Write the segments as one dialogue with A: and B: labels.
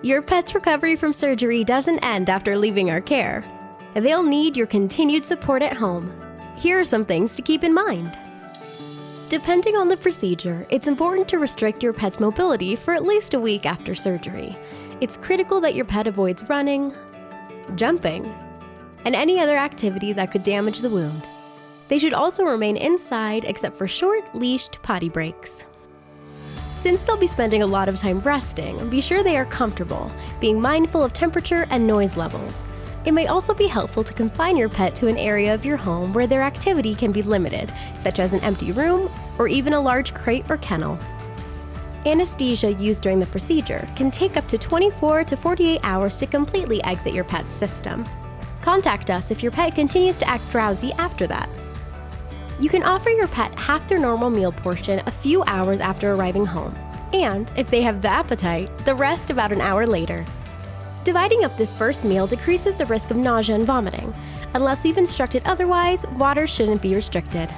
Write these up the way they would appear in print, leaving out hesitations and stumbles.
A: Your pet's recovery from surgery doesn't end after leaving our care. They'll need your continued support at home. Here are some things to keep in mind. Depending on the procedure, it's important to restrict your pet's mobility for at least a week after surgery. It's critical that your pet avoids running, jumping, and any other activity that could damage the wound. They should also remain inside except for short, leashed potty breaks. Since they'll be spending a lot of time resting, be sure they are comfortable, being mindful of temperature and noise levels. It may also be helpful to confine your pet to an area of your home where their activity can be limited, such as an empty room or even a large crate or kennel. Anesthesia used during the procedure can take up to 24 to 48 hours to completely exit your pet's system. Contact us if your pet continues to act drowsy after that. You can offer your pet half their normal meal portion a few hours after arriving home, and if they have the appetite, the rest about an hour later. Dividing up this first meal decreases the risk of nausea and vomiting. Unless we've instructed otherwise, water shouldn't be restricted.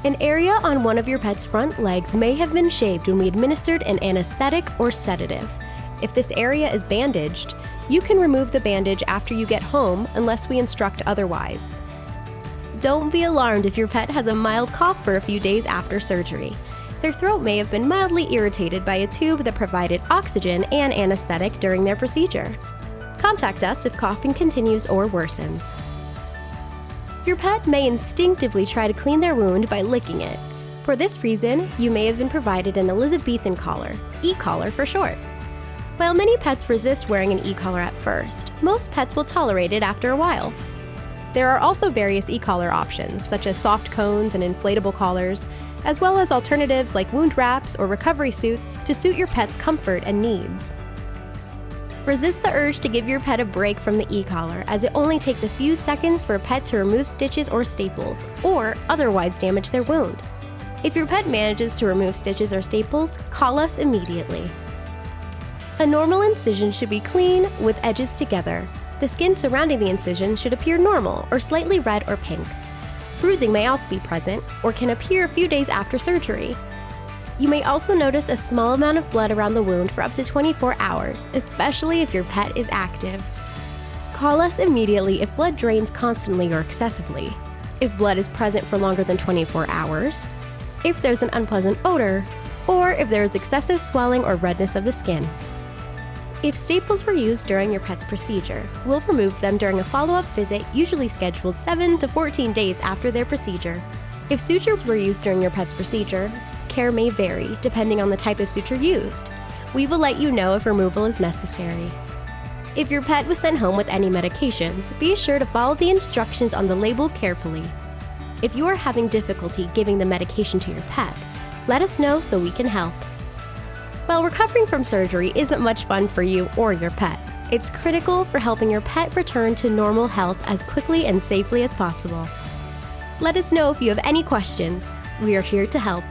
A: An area on one of your pet's front legs may have been shaved when we administered an anesthetic or sedative. If this area is bandaged, you can remove the bandage after you get home unless we instruct otherwise. Don't be alarmed if your pet has a mild cough for a few days after surgery. Their throat may have been mildly irritated by a tube that provided oxygen and anesthetic during their procedure. Contact us if coughing continues or worsens. Your pet may instinctively try to clean their wound by licking it. For this reason, you may have been provided an Elizabethan collar, e-collar for short. While many pets resist wearing an e-collar at first, most pets will tolerate it after a while. There are also various e-collar options, such as soft cones and inflatable collars, as well as alternatives like wound wraps or recovery suits to suit your pet's comfort and needs. Resist the urge to give your pet a break from the e-collar, as it only takes a few seconds for a pet to remove stitches or staples, or otherwise damage their wound. If your pet manages to remove stitches or staples, call us immediately. A normal incision should be clean, with edges together. The skin surrounding the incision should appear normal or slightly red or pink. Bruising may also be present or can appear a few days after surgery. You may also notice a small amount of blood around the wound for up to 24 hours, especially if your pet is active. Call us immediately if blood drains constantly or excessively, if blood is present for longer than 24 hours, if there's an unpleasant odor, or if there is excessive swelling or redness of the skin. If staples were used during your pet's procedure, we'll remove them during a follow-up visit usually scheduled 7 to 14 days after their procedure. If sutures were used during your pet's procedure, care may vary depending on the type of suture used. We will let you know if removal is necessary. If your pet was sent home with any medications, be sure to follow the instructions on the label carefully. If you are having difficulty giving the medication to your pet, let us know so we can help. While recovering from surgery isn't much fun for you or your pet, it's critical for helping your pet return to normal health as quickly and safely as possible. Let us know if you have any questions. We are here to help.